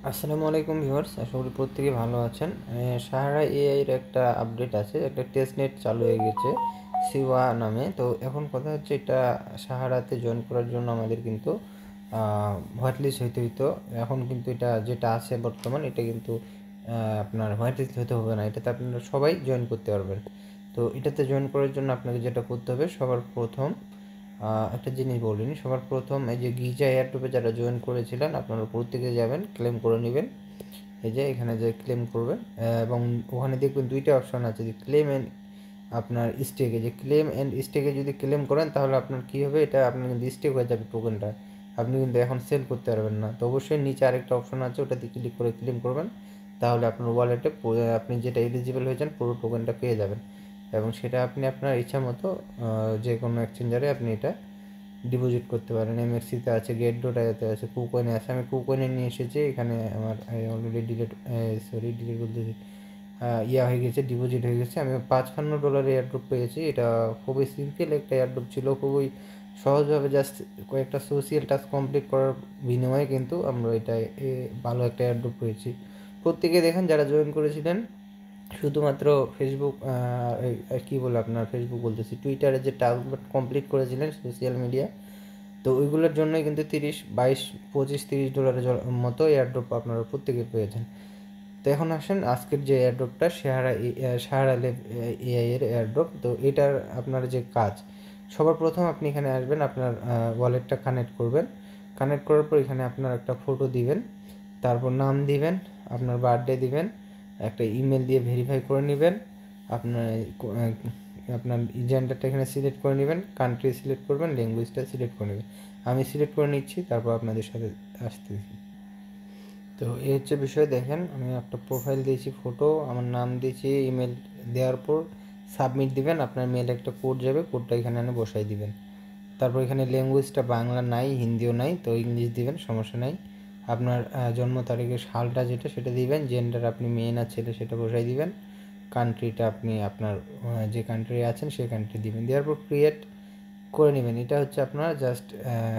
আসসালামু আলাইকুম ভিউয়ার্স, আশা করি প্রত্যেকে ভালো আছেন। সাহারা এআইয়ের একটা আপডেট আছে, একটা টেস্ট নেট চালু হয়ে গেছে সিওয়া নামে। তো এখন কথা হচ্ছে, এটা সাহারাতে জয়েন করার জন্য আমাদের কিন্তু হোয়াইট লিস্ট হইতে হইতো। এখন কিন্তু এটা যেটা আছে বর্তমান, এটা কিন্তু আপনার হোয়াইট লিস্ট হতে হবে না, এটাতে আপনারা সবাই জয়েন করতে পারবেন। তো এটাতে জয়েন করার জন্য আপনাকে যেটা করতে হবে, সবার প্রথম একটা জিনিস বলিনি, সবার প্রথম এই যে গিজা এয়ারটুপে যারা জয়েন করেছিলেন, আপনারা প্রত্যেকে যাবেন, ক্লেম করে নেবেন। এই যে এখানে যে ক্লেম করবেন, এবং ওখানে দেখবেন দুইটা অপশন আছে, যে ক্লেম অ্যান্ড আপনার স্টেকে। যে ক্লেম অ্যান্ড স্টেকে যদি ক্লেম করেন, তাহলে আপনার কী হবে, এটা আপনার কিন্তু স্টেক হয়ে যাবে টোকেনটা, আপনি কিন্তু এখন সেল করতে পারবেন না। তো অবশ্যই নিচে আরেকটা অপশন আছে, ওটাতে ক্লিক করে ক্লেম করবেন, তাহলে আপনার ওয়ালেটে আপনি যেটা এলিজিবল হয়েছেন পুরো টোকেনটা পেয়ে যাবেন, এবং সেটা আপনি আপনার ইচ্ছা মতো যে কোনো এক্সচেঞ্জারে আপনি এটা ডিপোজিট করতে পারেন। এমএক্সিতে আছে, গেট ডট আইতে আছে, কুকয়েনে আছে। আমি কুকয়েনে নিয়ে এসেছি, এখানে আমার অলরেডি ডিলিট বলতেছি, হয়ে গেছে, ডিপোজিট হয়ে গেছে। আমি $55 এয়ারড্রপ পেয়েছি। এটা খুবই সিম্পল একটা এয়ারড্রপ ছিল, খুবই সহজভাবে জাস্ট কয়েকটা সোশিয়াল টাস্ক কমপ্লিট করার বিনিময়ে কিন্তু আমরা এটা ভালো একটা এয়ারড্রপ পেয়েছি। প্রত্যেকে দেখেন যারা জয়েন করেছিলেন, শুধুমাত্র ফেসবুক কী বলে আপনার ফেসবুক বলতেছি, টুইটারে যে টাস্ক কমপ্লিট করেছিলেন সোশ্যাল মিডিয়া, তো ওইগুলোর জন্যই কিন্তু 30, 22, 25, $30 মতো এয়ারড্রপ আপনারা প্রত্যেকে পেয়েছেন। তো এখন আসেন আজকের যে এয়ারড্রপটা, সাহারা ল্যাব এআই এর এয়ারড্রপ। তো এটার আপনার যে কাজ, সবার প্রথম আপনি এখানে আসবেন, আপনার ওয়ালেটটা কানেক্ট করবেন। কানেক্ট করার পর এখানে আপনার একটা ফটো দিবেন, তারপর নাম দিবেন, আপনার বার্থডে দিবেন, একটা ইমেল দিয়ে ভেরিফাই করে নেবেন। আপনার আপনার জেন্ডারটা এখানে সিলেক্ট করে নেবেন, কান্ট্রি সিলেক্ট করবেন, ল্যাঙ্গুয়েজটা সিলেক্ট করে নেবেন। আমি সিলেক্ট করে নিচ্ছি, তারপর আপনাদের সাথে আসতেছি। তো এই হচ্ছে বিষয়। দেখেন আমি একটা প্রোফাইল দিয়েছি, ফটো, আমার নাম দিয়েছি, ইমেল দেওয়ার পর সাবমিট দিবেন। আপনার মেলে একটা কোড যাবে, কোডটা এখানে এনে বসাই দিবেন। তারপর এখানে ল্যাঙ্গুয়েজটা বাংলা নাই, হিন্দিও নাই, তো ইংলিশ দিবেন, সমস্যা নাই। আপনার জন্ম তারিখের সালটা যেটা, সেটা দিবেন। জেন্ডার আপনি মেয়ে না ছেলে সেটা বসাই দিবেন। কান্ট্রিটা আপনি আপনার যে কান্ট্রি আছেন সেই কান্ট্রি দিবেন। দেওয়ার পর ক্রিয়েট করে নেবেন। এটা হচ্ছে আপনার জাস্ট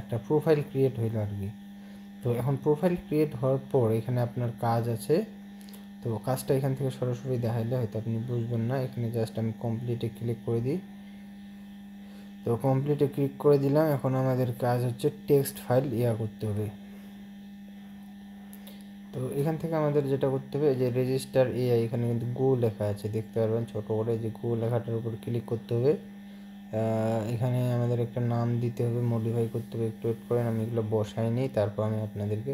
একটা প্রোফাইল ক্রিয়েট হইল আর কি। তো এখন প্রোফাইল ক্রিয়েট হওয়ার পর এখানে আপনার কাজ আছে। তো কাজটা এখান থেকে সরাসরি দেখাইলে হয়তো আপনি বুঝবেন না। এখানে জাস্ট আমি কমপ্লিটে ক্লিক করে দিই। তো কমপ্লিটে ক্লিক করে দিলাম। এখন আমাদের কাজ হচ্ছে টেক্সট ফাইল করতে হবে। তো এখান থেকে আমাদের যেটা করতে হবে, যে রেজিস্টার এআই, এখানে কিন্তু গো লেখা আছে, দেখতে পারবেন ছোটো করে, যে গো লেখাটার উপর ক্লিক করতে হবে। এখানে আমাদের একটা নাম দিতে হবে, মডিফাই করতে হবে, একটু ওয়েট করেন, আমি এগুলো বসাই নিই, তারপর আমি আপনাদেরকে।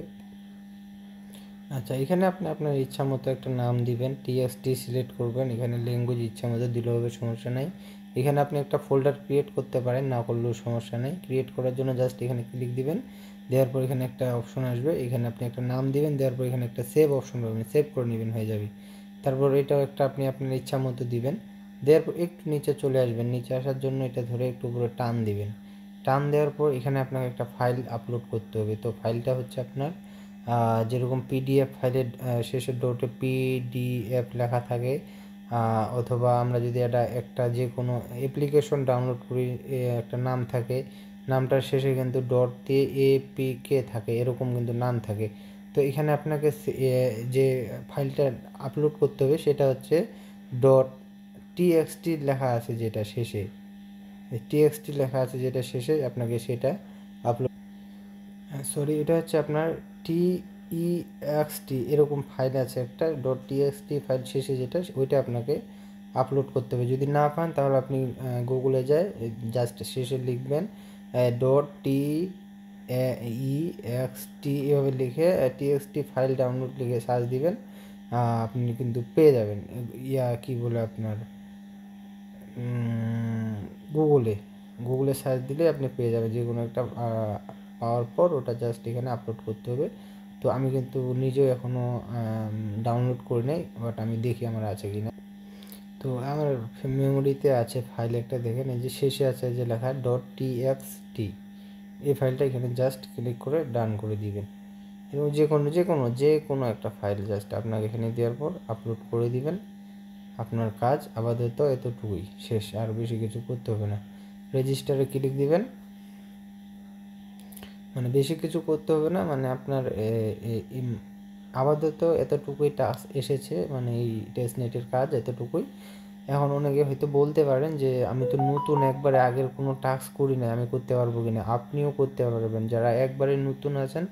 আচ্ছা, এখানে আপনি আপনার ইচ্ছা মতো একটা নাম দিবেন, টিএক্সটি সিলেক্ট করবেন, এখানে ল্যাঙ্গুয়েজ ইচ্ছা মতো দিলে হবে, সমস্যা নেই। এখানে আপনি একটা ফোল্ডার ক্রিয়েট করতে পারেন, না করলেও সমস্যা নেই। ক্রিয়েট করার জন্য জাস্ট এখানে ক্লিক দিবেন, দেওয়ার পর এখানে একটা অপশন আসবে, এখানে আপনি একটা নাম দিবেন, দেওয়ার পর এখানে একটা সেভ অপশন পাবেন, সেভ করে নেবেন, হয়ে যাবে। তারপর এটাও একটা আপনি আপনার ইচ্ছা মতো দিবেন। দেওয়ার পর একটু নিচে চলে আসবেন, নিচে আসার জন্য এটা ধরে একটু উপরে টান দিবেন। টান দেওয়ার পর এখানে আপনাকে একটা ফাইল আপলোড করতে হবে। তো ফাইলটা হচ্ছে আপনার যেরকম পিডিএফ ফাইলের শেষের ডোটে পিডিএফ লেখা থাকে, অথবা আমরা যদি একটা যে কোনো অ্যাপ্লিকেশন ডাউনলোড করি, একটা নাম থাকে, নামটার শেষে কিন্তু ডট দিয়ে এপিকে থাকে, এরকম কিন্তু নাম থাকে। তো এখানে আপনাকে যে ফাইলটা আপলোড করতে হবে সেটা হচ্ছে ডট টিএক্সটি লেখা আছে যেটা শেষে, টিএক্সটি লেখা আছে যেটা শেষে, আপনাকে সেটা আপলোড, সরি, এটা হচ্ছে আপনার টিইএক্সটি এরকম ফাইল আছে একটা, ডট টিএক্সটি ফাইল শেষে যেটা, ওইটা আপনাকে আপলোড করতে হবে। যদি না পান তাহলে আপনি গুগলে যায় জাস্ট শেষে লিখবেন ডট টিইএক্সটি, এভাবে লিখে টিএক্সটি ফাইল ডাউনলোড লিখে সার্চ দিবেন, আপনি কিন্তু পেয়ে যাবেন। কি বলে আপনার গুগলে গুগলে সার্চ দিলে আপনি পেয়ে যাবেন যে কোনো একটা। পাওয়ার পর ওটা জাস্ট এখানে আপলোড করতে হবে। তো আমি কিন্তু নিজেও এখনও ডাউনলোড করি নাই, বাট আমি দেখি আমার আছে কি না। তো আমার মেমোরিতে আছে ফাইল একটা, দেখেন এই যে শেষে আছে যে লেখা ডট টিএক্সটি, এই ফাইলটা এখানে জাস্ট ক্লিক করে ডান করে দিবেন, এবং যে কোনো একটা ফাইল জাস্ট আপনাকে এখানে দেওয়ার পর আপলোড করে দিবেন। আপনার কাজ আপাতত এতটুকুই, শেষ, আর বেশি কিছু করতে হবে না। রেজিস্টারে ক্লিক দিবেন, মানে বেশি কিছু করতে হবে না, মানে আপনার আপাতত এতটুকুই টাস্ক এসেছে, মানে এই টেস্টনেটের কাজ এতটুকুই। এখন অনেকে হয়তো বলতে পারেন যে আমি তো নতুন, একবারে আগের কোনো টাস্ক করি না, আমি করতে পারবো কিনা। আপনিও করতে পারবেন, যারা একবারে নতুন আছেন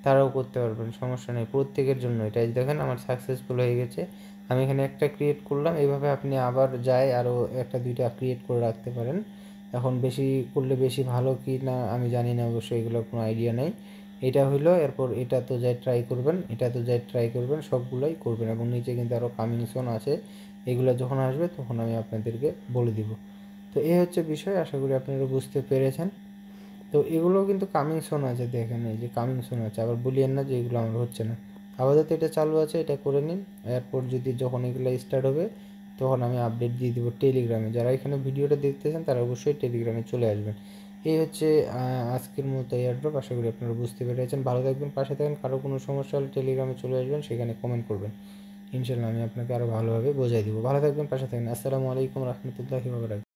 তারাও করতে পারবেন, সমস্যা নেই, প্রত্যেকের জন্য। এটা এই দেখেন আমার সাকসেসফুল হয়ে গেছে। আমি এখানে একটা ক্রিয়েট করলাম, এইভাবে আপনি আবার যায় আরও একটা দুইটা ক্রিয়েট করে রাখতে পারেন। এখন বেশি করলে বেশি ভালো কি না আমি জানি না, অবশ্যই এগুলো কোনো আইডিয়া নেই। এটা হইলো, এরপর এটা তো যাই ট্রাই করবেন, এটা তো যাই ট্রাই করবেন, সবগুলোই করবেন। এবং নিচে কিন্তু আরও কামিং সুন আছে, এগুলো যখন আসবে তখন আমি আপনাদেরকে বলে দিব। তো এই হচ্ছে বিষয়, আশা করি আপনারা বুঝতে পেরেছেন। তো এগুলো কিন্তু কামিং সুন আছে, দেখেন এই যে কামিং সুন আছে, আবার বলিয়েন না যে এগুলো আমার হচ্ছে না। আপাতত এটা চালু আছে, এটা করে নিন। এরপর যদি যখন এগুলো স্টার্ট হবে তখন আমি আপডেট দিয়ে দেবো টেলিগ্রামে। যারা এখানে ভিডিওটা দেখতেছেন তারা অবশ্যই টেলিগ্রামে চলে আসবেন। এই হচ্ছে আজকের মতো এয়ারড্রপ। আশা করি আপনারা বুঝতে পেরেছেন। ভালো থাকবেন, পাশে থাকেন। কারো কোনো সমস্যা হলে টেলিগ্রামে চলে আসবেন, সেখানে কমেন্ট করবেন, ইনশাল্লাহ আমি আপনাকে আরও ভালোভাবে বোঝাই দিব। ভালো থাকবেন, পাশে থাকবেন। আসসালামু আলাইকুম রহমতুল্লাহি ওয়া বারাকাতুহু।